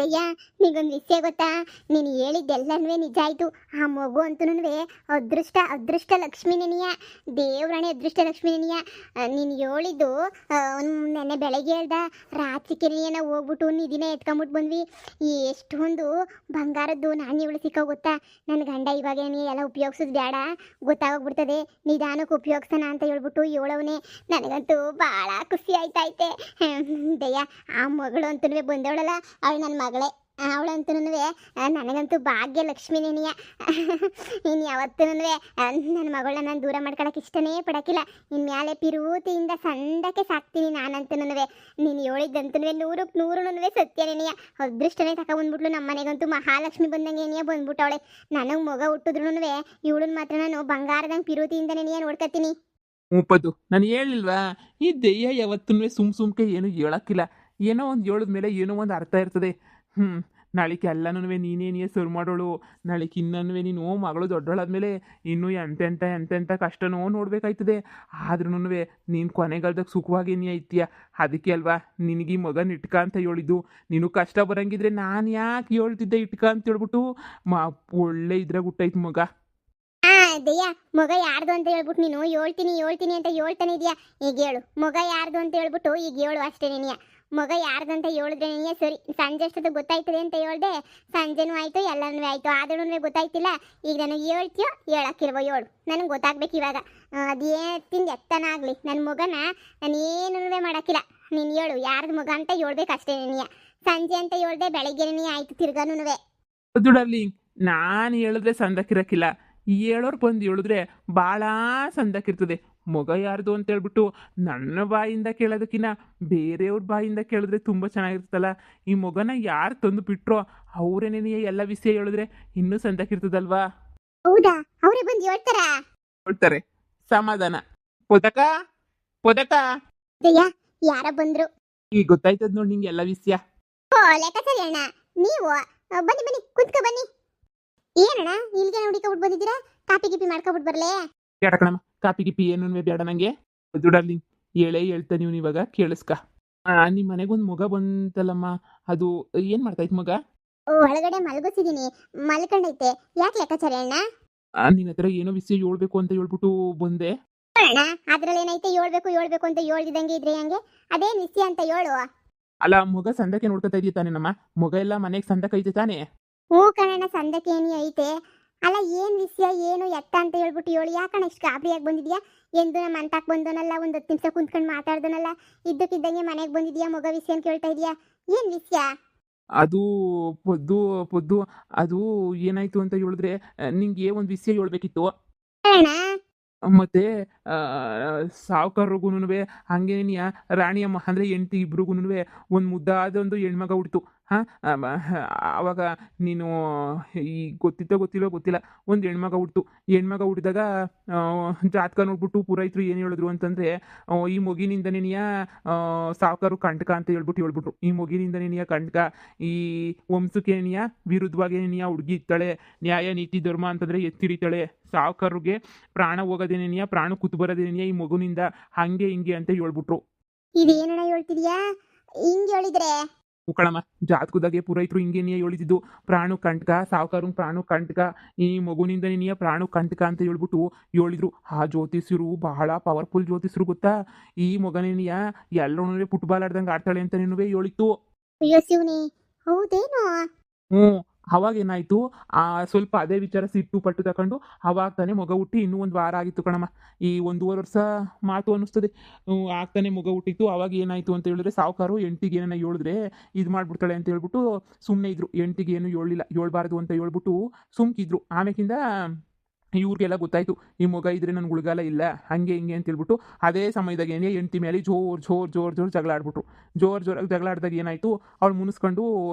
ದಯ್ಯ, ನಿಗೊಂದು ವಿಷಯ ಗೊತ್ತಾ? ನೀನು ಹೇಳಿದ್ದೆಲ್ಲನೂ ನಿಜ ಆಯಿತು. ಆ ಮಗು ಅಂತೂ ಅದೃಷ್ಟ ಅದೃಷ್ಟ ಲಕ್ಷ್ಮಿ ನೆನೆಯ, ದೇವ್ರಾಣೆ ಅದೃಷ್ಟ ಲಕ್ಷ್ಮಿ ನೆನೆಯ. ನೀನು ಹೇಳಿದ್ದು ನೆನ್ನೆ ಬೆಳಗ್ಗೆ ಹೇಳ್ದ, ರಾತ್ರಿ ಕೆರೆಯನ್ನ ಹೋಗ್ಬಿಟ್ಟು ನಿಧಿನ ಎತ್ಕೊಂಬಿಟ್ಟು ಬಂದ್ವಿ. ಎಷ್ಟೊಂದು ಬಂಗಾರದ್ದು ನಾಣ್ಯಗಳು ಸಿಕ್ಕೋ ಗೊತ್ತಾ? ನನ್ನ ಗಂಡ ಇವಾಗ ಎಲ್ಲ ಉಪಯೋಗಿಸೋದು ಬೇಡ, ಗೊತ್ತಾಗೋಗ್ಬಿಡ್ತದೆ, ನಿಧಾನಕ್ಕೆ ಉಪಯೋಗಿಸೋಣ ಅಂತ ಹೇಳ್ಬಿಟ್ಟು ಹೇಳವನೇ. ನನಗಂತೂ ಭಾಳ ಖುಷಿ ಆಯ್ತೈತೆ ದಯ್ಯ. ಆ ಮಗಳು ಅಂತೂ ಬಂದವಳಲ್ಲ, ಅವಳು ನನ್ನ ಮಗಳೇ. ಅವಳಂತೂ ನನಗಂತೂ ಭಾಗ್ಯ ಲಕ್ಷ್ಮಿ ನೆನೆಯ. ಇನ್ನು ಯಾವತ್ತೂ ನನ್ನ ಮಗಳನ್ನ ನಾನು ದೂರ ಮಾಡ್ಕೊಳಕ್ಕೆ ಇಷ್ಟನೇ ಪಡೋಕ್ಕಿಲ್ಲ. ಇನ್ಮ್ಯಾಲೆ ಪಿರೂತಿಯಿಂದ ಸಂದಕ್ಕೆ ಸಾಕ್ತೀನಿ ನಾನಂತೂ. ನೀನು ಹೇಳಿದ್ದಂತೂ ನೂರಕ್ಕೆ ನೂರು ಸತ್ಯ ನೆನೆಯ. ಅದೃಷ್ಟನೇ ತಗೊಬಂದ್ಬಿಟ್ಲು. ನಮ್ಮ ಮನೆಗಂತೂ ಮಹಾಲಕ್ಷ್ಮಿ ಬಂದಂಗೆ ನೆನೆಯ ಬಂದ್ಬಿಟ್ಟವಳೆ. ನನಗೆ ಮಗ ಹುಟ್ಟಿದ್ರು ಇವಳನ್ನ ಮಾತ್ರ ನಾನು ಬಂಗಾರದಂಗೆ ಪಿರೂತಿಯಿಂದ ನೆನೆಯ ನೋಡ್ಕೊತೀನಿ. ಮುಪ್ಪದು ನಾನು ಹೇಳಿಲ್ವಾ, ಈ ದೆಯ್ಯ ಯಾವತ್ತೂ ಸುಮ್ಕೆ ಏನು ಹೇಳಕ್ಕಿಲ್ಲ. ಏನೋ ಒಂದು ಹೇಳಿದ್ಮೇಲೆ ಏನೋ ಒಂದು ಅರ್ಥ ಇರ್ತದೆ. ನಾಳಿಕೆ ಎಲ್ಲನೂ ನೀನೇ ಸರ್ ಮಾಡೋಳು. ನಾಳಿಕೆ ಇನ್ನೂ ನೀನು ಮಗಳು ದೊಡ್ಡೋಳಾದ್ಮೇಲೆ ಇನ್ನೂ ಎಂತೆಂಥ ಕಷ್ಟನೋ ನೋಡ್ಬೇಕಾಯ್ತದೆ. ಆದ್ರೂ ನೀನು ಕೊನೆಗಾಲದಾಗ ಸುಖವಾಗಿ ನೀ ಐತೀಯ. ಅದಕ್ಕೆ ಅಲ್ವಾ ನಿನಗೆ ಮಗನ ಇಟ್ಕ ಅಂತ ಹೇಳಿದ್ದು. ನೀನು ಕಷ್ಟ ಬರಂಗಿದ್ರೆ ನಾನು ಯಾಕೆ ಹೇಳ್ತಿದ್ದೆ ಇಟ್ಕ ಅಂತ ಹೇಳ್ಬಿಟ್ಟು. ಒಳ್ಳೆ ಇದ್ರಾಗ ಹುಟ್ಟೈತೆ ಮಗ. ದಯ್ಯ, ಮಗ ಯಾರ್ದು ಅಂತ ಹೇಳ್ಬಿಟ್ಟು ನೀನು ಹೇಳ್ತೀನಿ ಅಂತ ಹೇಳ್ತಾನೆ ಇದೆಯಾ? ಈಗ ಹೇಳು, ಮಗ ಯಾರ್ದು ಅಂತ ಹೇಳ್ಬಿಟ್ಟು ಈಗ ಹೇಳು ಅಷ್ಟೇ ನೆನೆಯ. ಮಗ ಯಾರ್ದಂತ ಹೇಳಿದ್ರೆ ನೆನೆಯ ಸರಿ. ಸಂಜೆ ಅಷ್ಟೊತ್ತು ಗೊತ್ತಾಯ್ತದೆ ಅಂತ ಹೇಳ್ದೆ, ಸಂಜೆನೂ ಆಯಿತು ಎಲ್ಲನೂ ಆಯಿತು. ಆದ್ರೂ ಗೊತ್ತಾಯ್ತಿಲ್ಲ. ಈಗ ನನಗೆ ಹೇಳ್ತೀಯೋ ಹೇಳಕ್ಕಿಲ್ವೋ ಹೇಳು, ನನಗೆ ಗೊತ್ತಾಗ್ಬೇಕು ಇವಾಗ. ಅದೇನು ಎತ್ತನಾಗಲಿ ನನ್ನ ಮಗನ ನಾನೇನೂ ಮಾಡೋಕ್ಕಿಲ್ಲ. ನೀನು ಹೇಳು ಯಾರ್ದು ಮಗ ಅಂತ ಹೇಳ್ಬೇಕು ಅಷ್ಟೇ ನೆನೆಯ. ಸಂಜೆ ಅಂತ ಹೇಳ್ದೆ, ಬೆಳಗ್ಗೆನೇ ಆಯಿತು ತಿರ್ಗಾನು. ಡಾರ್ಲಿಂಗ್, ನಾನು ಹೇಳಿದ್ರೆ ಸಂದಕ್ಕಿರಕ್ಕಿಲ್ಲ, ಹೇಳೋರು ಬಂದು ಹೇಳಿದ್ರೆ ಭಾಳ ಸಂದಕ್ಕಿರ್ತದೆ. ಮಗ ಯಾರ್ದು ಅಂತ ಹೇಳ್ಬಿಟ್ಟು ನನ್ನ ಬಾಯಿಂದ ಕೇಳೋದಕ್ಕಿಂತ ಬೇರೆಯವ್ರ ಬಾಯಿಂದ ಕೇಳಿದ್ರೆ ತುಂಬ ಚೆನ್ನಾಗಿರ್ತಲ್ಲ. ಈ ಮಗನ ಯಾರು ತಂದು ಬಿಟ್ರೋ ಅವರೇನೇ ಎಲ್ಲ ವಿಷಯ ಹೇಳಿದ್ರೆ ಇನ್ನೂ ಸಂದಕ್ಕಿರ್ತದಲ್ವಾ? ಹೌದಾ? ಅವರೇ ಬಂದು ಹೇಳ್ತಾರೆ. ಸಮಾಧಾನ. ಪೊದಕ ಯಾರ ಬಂದ್ರು? ಈಗ ಗೊತ್ತಾಯ್ತದ ನೋಡಿ ನಿಂಗೆ ಎಲ್ಲ ವಿಷಯ. ಓ ಲೆಕ್ಕಾಚಾರಿ ಅಣ್ಣ ನೀವು, ಬನ್ನಿ ಕುತ್ಕ ಬನ್ನಿ. ಏನಣ್ಣ ಇಲ್ಲಿಗೆ ಹುಡುಕೊಂಡ್ಬಿಟ್ಟು ಬಂದಿದ್ದೀರಾ? ಕಾಪಿ ಗಿಪಿ ಮಾಡ್ಕೊಬಿಟ್ಟು ಬರ್ಲೇ? ಬೇಡ ಕಣಮ್ಮ, ಕಾಪಿ ಗಿಪಿ ಏನು ಬೇಡ ನಂಗೆ. ಡಾರ್ಲಿಂಗ್, ಹೇಳ್ತಾ ನೀವು ಇವಾಗ ಕೇಳಿಸ್ಕ. ನಿಮ್ಮ ಮನೆಗೊಂದು ಮಗ ಬಂತಲ್ಲಮ್ಮ, ಅದು ಏನು ಮಾಡ್ತಾಯ್ತು ಮಗ? ಒಳಗಡೆ ಮಲಗಿಸಿದೀನಿ, ಮಲ್ಕೊಂಡೈತೆ. ಯಾಕೆ ಲೆಕ್ಕಾಚಾರಿ ಅಣ್ಣ? ನಿನ್ನ ಹತ್ರ ಏನೋ ವಿಷಯ ಹೇಳ್ಬೇಕು ಅಂತ ಹೇಳ್ಬಿಟ್ಟು ಬಂದೆ ಅಣ್ಣ. ಅದ್ರಲ್ಲಿ ಏನೈತೆ ಹೇಳ್ಬೇಕು ಅಂತ ಹೇಳ್ದಿದಂಗೆ ಇದ್ರೆ ಹಂಗೆ? ಅದೇನ್ ವಿಷಯ ಅಂತ ಹೇಳು. ಅಲ್ಲ, ಮಗ ಸಂದಕ್ಕೆ ನೋಡ್ಕೊತಾ ಇದೀಯ ತಾನೆ ನಮ್ಮ ಮಗ? ಎಲ್ಲ ಮನೆಗೆ ಸಂದಕ್ಕೆ ಐತೆ ತಾನೆ? ಹ್ಞೂ ಕಣಣ್ಣ, ಸಂದಕ್ಕೆ ಏನಿ ಐತೆ. ಅಲ್ಲ ಏನ್ ವಿಷಯ ಏನು ಎತ್ತ ಅಂತ ಹೇಳ್ಬಿಟ್ಟು ಹೇಳಿ. ಯಾಕಣ್ಣ ಇಷ್ಟು ಗಾಬರಿಯಾಗಿ ಬಂದಿದ್ಯಾ? ಎಂದು ನಮ್ಮ ಅಂತಾಕ್ ಬಂದನಲ್ಲ, ಒಂದು 10 ನಿಮಿಷ ಕುಂತ್ಕೊಂಡು ಮಾತಾಡ್ದನಲ್ಲ, ಇದ್ದಕ್ಕಿದ್ದಂಗೆ ಮನೆಗೆ ಬಂದಿದ್ಯಾ, ಮಗ ವಿಷಯ ಅಂತ ಕೇಳ್ತಾ ಇದೀಯಾ? ಏನ್ ವಿಷಯ? ಅದು ಪೊದ್ದು ಅದು ಏನಾಯ್ತು ಅಂತ ಹೇಳಿದ್ರೆ ನಿಂಗೆ ಒಂದು ವಿಷಯ ಹೇಳ್ಬೇಕಿತ್ತು. ಅಣ್ಣ ಮತ್ತೆ ಸಾವುಕಾರರಿಗೂ ಹಂಗೇನಿಯ ರಾಣಿಯಮ್ಮ ಅಂದರೆ ಹೆಂಡತಿ ಇಬ್ರಿಗೂ ಒಂದು ಮುದ್ದಾದ ಒಂದು ಹೆಣ್ಮಗ ಹುಡ್ತು. ಆವಾಗ ನೀನು ಈ ಗೊತ್ತಿಲ್ಲೋ ಗೊತ್ತಿಲ್ಲ, ಒಂದು ಹೆಣ್ಮಗ ಹುಟ್ಟಿದಾಗ ಜಾತಕ ನೋಡ್ಬಿಟ್ಟು ಪುರೋಹಿತರು ಏನು ಹೇಳಿದ್ರು ಅಂತಂದರೆ, ಈ ಮಗಿನಿಂದನೇನಿಯ ಸಾವುಕಾರು ಕಂಟಕ ಅಂತ ಹೇಳ್ಬಿಟ್ರು. ಈ ಮಗಿನಿಂದನೇನಿಯ ಕಂಟಕ, ಈ ವಂಶಕ್ಕೇನಿಯ ವಿರುದ್ಧವಾಗೇನಿಯ ಹುಡುಗಿ ಇರ್ತಾಳೆ, ನ್ಯಾಯ ನೀತಿ ಧರ್ಮ ಅಂತಂದರೆ ಎತ್ತಿಡಿತಾಳೆ, ಸಾವುಕಾರರಿಗೆ ಪ್ರಾಣ ಹೋಗೋದೇನೇನಿಯ, ಪ್ರಾಣ ಕೂತು ಬರೋದೇನೇನಿಯ ಈ ಮಗುನಿಂದ, ಹಂಗೆ ಹಿಂಗೆ ಅಂತ ಹೇಳ್ಬಿಟ್ರು. ಇದೇನಣ್ಣ ಹೇಳ್ತಿದ್ಯಾ? ಹಿಂಗೆ ಹೇಳಿದ್ರೆ ಉಕ್ಕಳಮ್ಮ, ಜಾತಕದಾಗೆ ಪುರೋಹಿತರು ಹಿಂಗೇನಿಯ ಹೇಳಿದ್ದು, ಪ್ರಾಣು ಕಂಟಕ, ಸಾವುಕಾರು ಪ್ರಾಣು ಕಂಟಕ, ಈ ಮಗುನಿಂದ ನೀನಿಯ ಪ್ರಾಣು ಕಂಟಕ ಅಂತ ಹೇಳ್ಬಿಟ್ಟು ಹೇಳಿದ್ರು. ಆ ಜ್ಯೋತಿಷ್ಯರು ಬಹಳ ಪವರ್ಫುಲ್ ಜ್ಯೋತಿಷ್ಯರು ಗೊತ್ತಾ? ಈ ಮಗನೇನಿಯ ಎಲ್ಲರೂ ಫುಟ್ಬಾಲ್ ಆಡ್ದಂಗೆ ಆಡ್ತಾಳೆ ಅಂತ ನೀನು ಹೇಳಿತ್ತು. ಅಯ್ಯೋ ಶಿವನೇ, ಹೌದೇನೋ? ಅವಾಗ ಏನಾಯ್ತು, ಸ್ವಲ್ಪ ಅದೇ ವಿಚಾರ ಸಿಟ್ಟು ಪಟ್ಟು ತಗೊಂಡು ಅವಾಗ ತಾನೇ ಮಗ ಹುಟ್ಟಿ ಇನ್ನೂ ಒಂದು ವಾರ ಆಗಿತ್ತು ಕಣಮ್ಮ. ಈ 1.5 ವರ್ಷ ಮಾತು ಅನ್ನಿಸ್ತದೆ, ಆಗ್ತಾನೆ ಮಗ ಹುಟ್ಟಿತ್ತು. ಅವಾಗ ಏನಾಯ್ತು ಅಂತ ಹೇಳಿದ್ರೆ, ಸಾವುಕಾರು ಹೆಂಡ್ತಿಗೆ ಏನನ್ನ ಹೇಳಿದ್ರೆ ಇದು ಮಾಡ್ಬಿಡ್ತಾಳೆ ಅಂತ ಹೇಳ್ಬಿಟ್ಟು ಸುಮ್ಮನೆ ಇದ್ರು. ಹೆಂಡ್ತಿಗೆ ಏನು ಹೇಳ್ಬಾರ್ದು ಅಂತ ಹೇಳ್ಬಿಟ್ಟು ಸುಮ್ಕಿದ್ರು. ಆಮೇಕಿಂದ ಇವ್ರಿಗೆಲ್ಲ ಗೊತ್ತಾಯ್ತು, ಈ ಮಗ ಇದ್ರೆ ನನ್ಗೆ ಉಳ್ಗಾಲ ಇಲ್ಲ, ಹಂಗೆ ಹಿಂಗೆ ಅಂತ ಹೇಳ್ಬಿಟ್ಟು ಅದೇ ಸಮಯದಾಗ ಏನೇ ಹೆಂಡ್ತಿ ಮೇಲೆ ಜೋರ್ ಜಗಳ ಆಡ್ಬಿಟ್ರು. ಜೋರಾಗಿ ಜಗಳ ಆಡಿದಾಗ ಏನಾಯ್ತು, ಅವ್ಳು ಮುನಿಸ್ಕೊಂಡು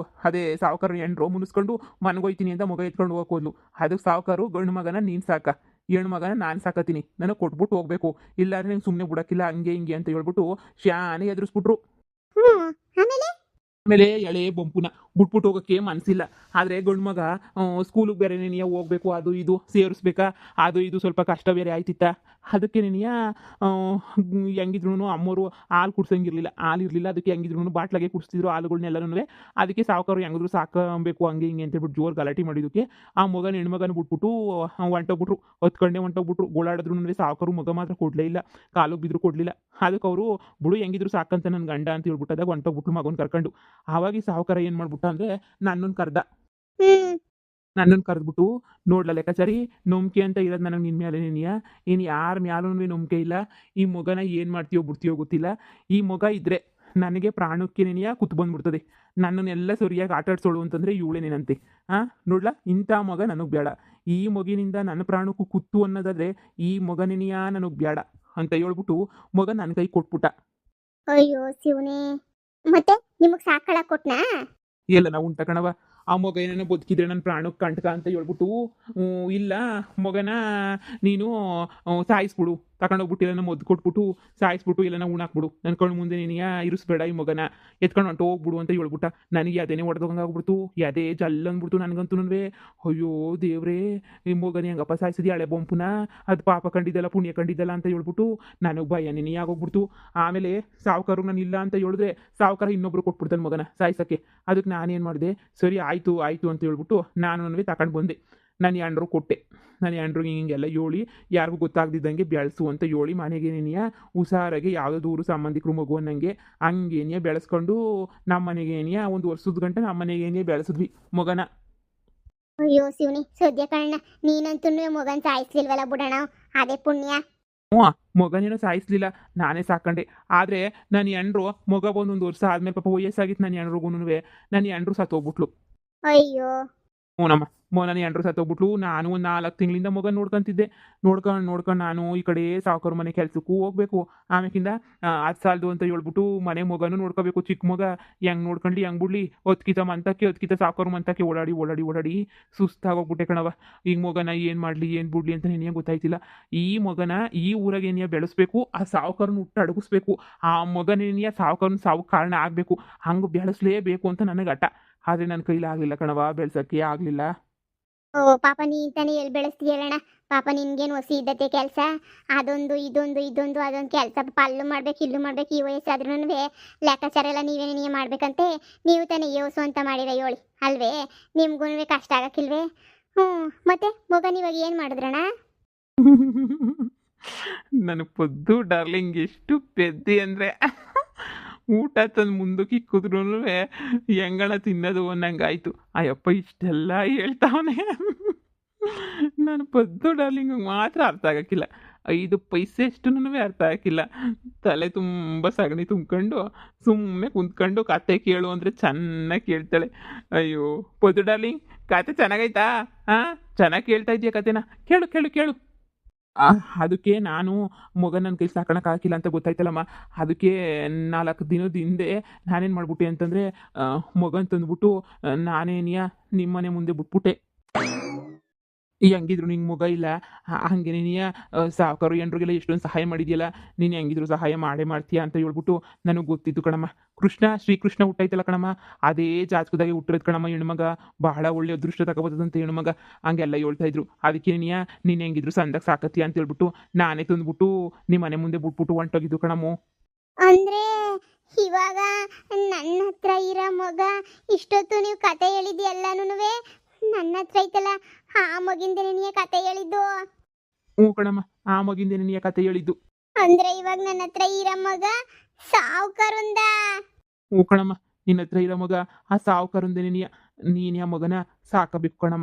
ಅದೇ ಸಾವುಕಾರ ಹೆಣ್ರು ಮುನಿಸ್ಕೊಂಡು ಮನ್ಗೋಯ್ತೀನಿ ಅಂತ ಮಗ ಎತ್ಕೊಂಡು ಹೋಗಕ್ಕೆ ಹೋದ್ಲು. ಅದಕ್ಕೆ ಸಾವುಕಾರು, ಗಂಡು ಮಗನ ನೀನು ಸಾಕ, ಹೆಣ್ಣು ಮಗನ ನಾನು ಸಾಕತ್ತೀನಿ, ನನಗೆ ಕೊಟ್ಬಿಟ್ಟು ಹೋಗ್ಬೇಕು, ಇಲ್ಲಾಂದ್ರೆ ನಂಗೆ ಸುಮ್ಮನೆ ಬಿಡೋಕ್ಕಿಲ್ಲ, ಹಂಗೆ ಹಿಂಗೆ ಅಂತ ಹೇಳ್ಬಿಟ್ಟು ಶಾನೆ ಎದುರಿಸ್ಬಿಟ್ರು. ಆಮೇಲೆ ಆಮೇಲೆ ಎಳೆ ಬೊಂಪುನ ಬಿಟ್ಬಿಟ್ಟು ಹೋಗೋಕ್ಕೆ ಮನಸ್ಸಿಲ್ಲ. ಆದರೆ ಗಂಡು ಮಗ ಸ್ಕೂಲಿಗೆ ಬೇರೆ ನೀನು ಹೋಗ್ಬೇಕು, ಅದು ಇದು ಸೇರಿಸ್ಬೇಕಾ, ಅದು ಇದು ಸ್ವಲ್ಪ ಕಷ್ಟ ಬೇರೆ ಆಯ್ತಿತ್ತ. ಅದಕ್ಕೆ ನೀನು ಹೆಂಗಿದ್ರು ಅಮ್ಮೋರು ಹಾಲು ಕುಡ್ಸಂಗಿರ್ಲಿಲ್ಲ, ಹಾಲು ಇರಲಿಲ್ಲ. ಅದಕ್ಕೆ ಹೆಂಗಿದ್ರು ಬಾಟ್ಲಾಗೆ ಕುಡಿಸ್ತಿದ್ರು ಹಾಲುಗಳ್ನೆಲ್ಲನೂ. ಅದಕ್ಕೆ ಸಾವುಕಾರು ಹೆಂಗಿದ್ರು ಸಾಕಬೇಕು ಹಂಗೆ ಹಿಂಗೆ ಅಂತೇಳ್ಬಿಟ್ಟು ಜೋರು ಗಲಾಟೆ ಮಾಡಿದ್ದಕ್ಕೆ ಆ ಮಗನ ಹೆಣ್ಮಗನ ಬಿಟ್ಬಿಟ್ಟು ಹೊಂಟೋಗ್ಬಿಟ್ರು. ಹೊತ್ಕೊಂಡೆ ಹೊಂಟೋಗ್ಬಿಟ್ರು. ಗೋಳಾಡಿದ್ರು ಸಾವುಕಾರು ಮಗ ಮಾತ್ರ ಕೊಡಲೇ ಇಲ್ಲ, ಕಾಲಿಗೆ ಬಿದ್ರು ಕೊಡಲಿಲ್ಲ. ಅದಕ್ಕೆ ಅವರು ಬಿಡು ಹೆಂಗಿದ್ರು ಸಾಕಂತ ನನ್ನ ಗಂಡ ಅಂತ ಹೇಳ್ಬಿಟ್ಟದಾಗ ಹೊಂಟೋಗ್ಬಿಟ್ರು ಮಗನ ಕರ್ಕೊಂಡು. ಆವಾಗ ಈ ಸಾಹುಕಾರ ಏನು ಮಾಡ್ಬಿಟ್ಟ ಅಂದರೆ ನನ್ನನ್ನು ಕರೆದ. ಹ್ಮ್ ನನ್ನನ್ನು ಕರೆದ್ಬಿಟ್ಟು, ನೋಡ್ಲ ಲೆಕ್ಕಾಚಾರಿ, ನಂಬಿಕೆ ಅಂತ ಇರೋದು ನನಗೆ ನಿನ್ನ ಮೇಲೆ ನೀನಿಯ, ಇನ್ನು ಯಾರ ಮ್ಯಾಲೂ ನಂಬಿಕೆ ಇಲ್ಲ. ಈ ಮಗನ ಏನು ಮಾಡ್ತೀಯೋ ಬಿಡ್ತೀಯೋ ಗೊತ್ತಿಲ್ಲ. ಈ ಮಗ ಇದ್ದರೆ ನನಗೆ ಪ್ರಾಣಕ್ಕೆ ನೆನೆಯ ಕುತ್ತು ಬಂದ್ಬಿಡ್ತದೆ. ನನ್ನನ್ನೆಲ್ಲ ಸರಿಯಾಗಿ ಆಟ ಆಡ್ಸೋಳು ಅಂತಂದರೆ ಇವಳೇನೇನಂತೆ. ನೋಡ್ಲಾ, ಇಂಥ ಮಗ ನನಗೆ ಬೇಡ. ಈ ಮಗಿನಿಂದ ನನ್ನ ಪ್ರಾಣಕ್ಕೂ ಕುತ್ತು ಅನ್ನೋದಾದರೆ ಈ ಮಗ ನೆನೆಯ ನನಗೆ ಬೇಡ ಅಂತ ಹೇಳ್ಬಿಟ್ಟು ಮಗ ನನ್ನ ಕೈ ಕೊಟ್ಬಿಟ್ಟ. ಅಯ್ಯೋ ಶಿವನೇ, ಮತ್ತೆ ನಿಮಗ್ ಸಾಕಳಕ್ ಕೊಟ್ನಾ? ಎಲ್ಲ ನಾವು ಉಂಟ ಕಣವ. ಆ ಮಗ ಏನೇನೋ ಬದುಕಿದ್ರೆ ನನ್ನ ಪ್ರಾಣಕ್ಕೆ ಕಂಟಕ ಅಂತ ಹೇಳ್ಬಿಟ್ಟು, ಇಲ್ಲ ಮಗನ ನೀನು ಸಾಯಿಸ್ಬಿಡು, ತಗೊಂಡೋಗ್ಬಿಟ್ಟಿಲ್ಲ ನಮ್ಮ ಮದ್ದು ಕೊಟ್ಬಿಟ್ಟು ಸಾಯಿಸ್ಬಿಟ್ಟು ಇಲ್ಲ ನಾವು ಉಣಾಕ್ಬಿಡು, ನನ್ನ ಕಣ್ಣು ಮುಂದೆ ನೀನಿಯ ಇರಿಸ್ಬೇಡ, ಈ ಮಗನ ಎತ್ಕೊಂಡು ಹೊಂಟು ಹೋಗ್ಬಿಡು ಅಂತ ಹೇಳ್ಬಿಟ್ಟ. ನನಗೆ ಅದೇನೇ ಹೊಡೆದಂಗಾಗ್ಬಿಡ್ತು, ಅದೇ ಜಲ್ಲ ಅಂದ್ಬಿಡ್ತು ನನಗಂತೂ. ಅಯ್ಯೋ ದೇವ್ರೇ, ಈ ಮಗನ ಹೆಂಗಪ್ಪ ಸಾಯಿಸಿದಿ ಹಳೆ ಬೊಂಪುನ, ಅದು ಪಾಪ ಕಂಡಿದ್ದಲ್ಲ ಪುಣ್ಯ ಕಂಡಿದ್ದಲ್ಲ ಅಂತ ಹೇಳ್ಬಿಟ್ಟು ನನಗೆ ಭಯ ನೆನೆ ಆಗೋಗ್ಬಿಡ್ತು. ಆಮೇಲೆ ಸಾವುಕಾರು ನಾನು ಇಲ್ಲ ಅಂತ ಹೇಳಿದ್ರೆ ಸಾವುಕಾರ ಇನ್ನೊಬ್ರು ಕೊಟ್ಬಿಡ್ತಾನೆ ಮಗನ ಸಾಯಿಸೋಕ್ಕೆ. ಅದಕ್ಕೆ ನಾನೇನು ಮಾಡಿದೆ, ಸರಿ ಆಯಿತು ಆಯಿತು ಅಂತ ಹೇಳ್ಬಿಟ್ಟು ನಾನು ತಗೊಂಡು ಬಂದೆ. ನಾನು ಯಾಂಡ್ರು ಕೊಟ್ಟೆ. ನಾನು ಯಾಂಡ್ರಿಗೆ ಹಿಂಗೆಲ್ಲ ಹೇಳಿ ಯಾರಿಗೂ ಗೊತ್ತಾಗ್ದಿದ್ದಂಗೆ ಬೆಳೆಸು ಅಂತ ಹೇಳಿ ಮನೆಗೆ ನೀನಿಯ ಹುಷಾರಾಗಿ ಯಾವುದೋ ದೂರು ಸಂಬಂಧಿಕರು ಮಗು ಅನ್ನಂಗೆ ಹಂಗೇನಿಯ ಬೆಳೆಸ್ಕೊಂಡು ನಮ್ಮ ಮನೆಗೆ ಏನಿಯ ಒಂದು ವರ್ಷದ ಗಂಟೆ ನಮ್ಮ ಮನೆಗೆ ಏನಿಯ ಬೆಳೆಸಿದ್ವಿ ಮಗನ. ಅಯ್ಯೋ ಶಿವನಿ, ಸದ್ಯ ಕಣ್ಣ ನೀನಂತೂ ಮಗನ್ ಸಾಯಿಸ್ಲಿಲ್ವಲ್ಲ ಬಿಡೋಣ, ಅದೇ ಪುಣ್ಯ. ಹ್ಞೂ, ಮಗನೇನೋ ಸಾಯಿಸ್ಲಿಲ್ಲ, ನಾನೇ ಸಾಕೊಂಡೆ. ಆದರೆ ನನ್ನ ಹೆಂಡ್ರು ಮಗ ಬಂದೊಂದು ವರ್ಷ ಆದಮೇಲೆ ಪಾಪ ವಯಸ್ಸಾಗಿತ್ತು ನನ್ನ ಹೆಂಡ್ರಿಗೂ. ನನ್ನ ಹೆಂಡ್ರು ಸತ್ತೋಗ್ಬಿಟ್ಲು. ಅಯ್ಯೋ ಹ್ಞೂನಮ್ಮ, ನನ್ನ ಹೆಂಡ್ರು ಸತ್ತೋಗ್ಬಿಟ್ಲು. ನಾನು ಒಂದು 4 ತಿಂಗಳಿಂದ ಮಗನ ನೋಡ್ಕೊಂತಿದ್ದೆ. ನೋಡ್ಕೊಂಡು ನಾನು ಈ ಕಡೆ ಸಾವುಕಾರ ಮನೆ ಕೆಲಸಕ್ಕೂ ಹೋಗ್ಬೇಕು. ಆಮೇಕಿಂದ ಅದು ಸಾಲದು ಅಂತ ಹೇಳ್ಬಿಟ್ಟು ಮನೆ ಮಗನೂ ನೋಡ್ಕೋಬೇಕು. ಚಿಕ್ಕ ಮಗ ಹೆಂಗೆ ನೋಡ್ಕೊಂಡ್ಲಿ ಹೆಂಗೆ ಬಿಡ್ಲಿ, ಹೊತ್ಕಿತ ಮಂತಕ್ಕೆ ಸಾವುಕಾರ ಮಂತಕ್ಕೆ ಓಡಾಡಿ ಸುಸ್ತಾಗೋಗ್ಬಿಟ್ಟೆ ಕಣವ. ಈಗ ಮಗನ ಏನು ಮಾಡಲಿ ಏನು ಬಿಡ್ಲಿ ಅಂತ ನಿನಗೆ ಗೊತ್ತಾಯ್ತಿಲ್ಲ. ಈ ಮಗನ ಈ ಊರಾಗ ಏನಿಯ ಬೆಳೆಸ್ಬೇಕು, ಆ ಸಾವುಕಾರನ ಹುಟ್ಟು ಅಡಗಿಸ್ಬೇಕು. ಆ ಮಗನೇನಿಯ ಸಾವುಕಾರನ ಸಾವು ಕಾರಣ ಆಗಬೇಕು, ಹಂಗೆ ಬೆಳೆಸಲೇಬೇಕು ಅಂತ ನನಗೆ ಹಠ. ಆದರೆ ನನ್ನ ಕೈಲಾಗಲಿಲ್ಲ ಕಣವ, ಬೆಳೆಸೋಕ್ಕೆ ಆಗಲಿಲ್ಲ. ಓ ಪಾಪ ನೀನ್ ತಾನೇ ಎಲ್ಲಿ ಬೆಳೆಸ್ತೀಯ ಹೇಳೋಣ. ಪಾಪ ನಿನ್ಗೇನು ಹೊಸಿ ಇದ್ದತೆ ಕೆಲಸ, ಅದೊಂದು ಇದೊಂದು ಅದೊಂದು ಕೆಲಸ ಪಾಪ ಅಲ್ಲೂ ಮಾಡ್ಬೇಕು ಇಲ್ಲೂ ಮಾಡ್ಬೇಕು. ಈ ವಯಸ್ಸಾದ್ರೂ ಲೆಕ್ಕಾಚಾರ ಎಲ್ಲ ನೀವೇ ಮಾಡ್ಬೇಕಂತೆ. ನೀವು ತಾನೇ ಯೋಸು ಅಂತ ಮಾಡಿರ ಹೇಳಿ ಅಲ್ವೇ, ನಿಮ್ಗೂ ಕಷ್ಟ ಆಗಕ್ಕಿಲ್ವೇ? ಮತ್ತೆ ಮಗನ ಇವಾಗ ಏನು ಮಾಡಿದ್ರಣ? ನನ್ನ ಪೊದ್ದು ಡಾರ್ಲಿಂಗ್ ಎಷ್ಟು ಪೆದ್ದಿ ಅಂದರೆ, ಊಟ ತಂದು ಮುಂದಕ್ಕೆ ಇಕ್ಕಿದ್ರೂ ಹೆಂಗಣ ತಿನ್ನೋದು ಅನ್ನಂಗಾಯ್ತು. ಅಯ್ಯಪ್ಪ ಇಷ್ಟೆಲ್ಲ ಹೇಳ್ತಾವನೆ. ನನ್ನ ಪೊದ್ದು ಡಾರ್ಲಿಂಗ್ ಮಾತ್ರ ಅರ್ಥ ಆಗಕ್ಕಿಲ್ಲ. 5 ಪೈಸೆ ಅಷ್ಟು ಅರ್ಥ ಆಗಕ್ಕಿಲ್ಲ. ತಲೆ ತುಂಬ ಸಗಣಿ ತುಂಬ್ಕೊಂಡು ಸುಮ್ಮನೆ ಕುಂತ್ಕೊಂಡು ಕತೆ ಕೇಳು ಅಂದರೆ ಚೆನ್ನಾಗಿ ಕೇಳ್ತಾಳೆ. ಅಯ್ಯೋ ಪೊದ್ದು ಡಾರ್ಲಿಂಗ್, ಕತೆ ಚೆನ್ನಾಗೈತಾ? ಚೆನ್ನಾಗಿ ಕೇಳ್ತಾ ಇದೆಯಾ ಕತೆನ? ಕೇಳು ಕೇಳು ಕೇಳು. ಅದಕ್ಕೆ ನಾನು ಮಗ ನನ್ನ ಕೈ ಸಾಕೋಕ್ಕಾಗಿಲ್ಲ ಅಂತ ಗೊತ್ತಾಯ್ತಲ್ಲಮ್ಮ. ಅದಕ್ಕೆ 4 ದಿನದ ಹಿಂದೆ ನಾನೇನು ಮಾಡ್ಬಿಟ್ಟೆ ಅಂತಂದರೆ, ಮಗನ ತಂದ್ಬಿಟ್ಟು ನಾನೇನಿಯ ನಿಮ್ಮ ಮನೆ ಮುಂದೆ ಬಿಟ್ಬಿಟ್ಟೆ. ಹೆಂಗಿದ್ರು ನಿಂಗೆ ಮಗ ಇಲ್ಲ, ಹಾಗೆ ನೀನಿಯ ಸಾವುಕಾರು ಹೆಂಡ್ರಿಗೆಲ್ಲ ಎಷ್ಟೊಂದು ಸಹಾಯ ಮಾಡಿದ್ಯಲ್ಲ, ನೀನು ಹೆಂಗಿದ್ರು ಸಹಾಯ ಮಾಡೇ ಮಾಡ್ತೀಯ ಅಂತ ಹೇಳ್ಬಿಟ್ಟು ನನಗೆ ಗೊತ್ತಿತ್ತು ಕಣಮ್ಮ. ಶ್ರೀಕೃಷ್ಣ ಹುಟ್ಟೈತಲ್ಲ ಕಣಮ್ಮ, ಅದೇ ಜಾತಕದಾಗೆ ಹುಟ್ಟಿರೋದು ಕಣಮ್ಮ ಹೆಣ್ಮಗ. ಬಹಳ ಒಳ್ಳೆ ಅದೃಷ್ಟ ತಗೋಬೋದಂತ ಹೆಣ್ಮಗ ಹಂಗೆಲ್ಲ ಹೇಳ್ತಾ ಇದ್ರು. ಅದಕ್ಕೆ ನೀನು ಹೆಂಗಿದ್ರು ಸಂದಾಗ ಸಾಕತ್ತೀಯ ಅಂತ ಹೇಳ್ಬಿಟ್ಟು ನಾನೇ ತಂದ್ಬಿಟ್ಟು ನಿಮ್ಮ ಮನೆ ಮುಂದೆ ಬಿಟ್ಬಿಟ್ಟು ಹೊಂಟೋಗಿದ್ದು ಕಣಮ್ಮ. ಅಂದ್ರೆ ಇವಾಗ ನನ್ನ ಹತ್ರ ಇರೋ ಮಗ ಇಷ್ಟೊತ್ತು ನೀವು ಕತೆ ಹೇಳಿದ್ದು ಎಲ್ಲಾನು ನನ್ನ ಹತ್ರ ಐತಲ್ಲ, ಆ ಮಗಿಂದ ನೀನೇ ಕತೆ ಹೇಳಿದ್ದು? ಹ್ಞೂ ಕಣಮ್ಮ, ಆ ಮಗಿಂದ ನೀನು ಕತೆ ಹೇಳಿದ್ದು. ಅಂದ್ರೆ ಇವಾಗ ನನ್ನ ಹತ್ರ ಇರೋ ಮಗ ಸಾವುಕಾರುಂದ? ಹ್ಞೂ ಕಣಮ್ಮ, ನಿನ್ನ ಹತ್ರ ಇರೋ ಮಗ ಆ ಸಾವುಕಾರಂದ ನೀನು ಆ ಮಗನ ಸಾಕಬೇಕು ಕಣಮ್ಮ.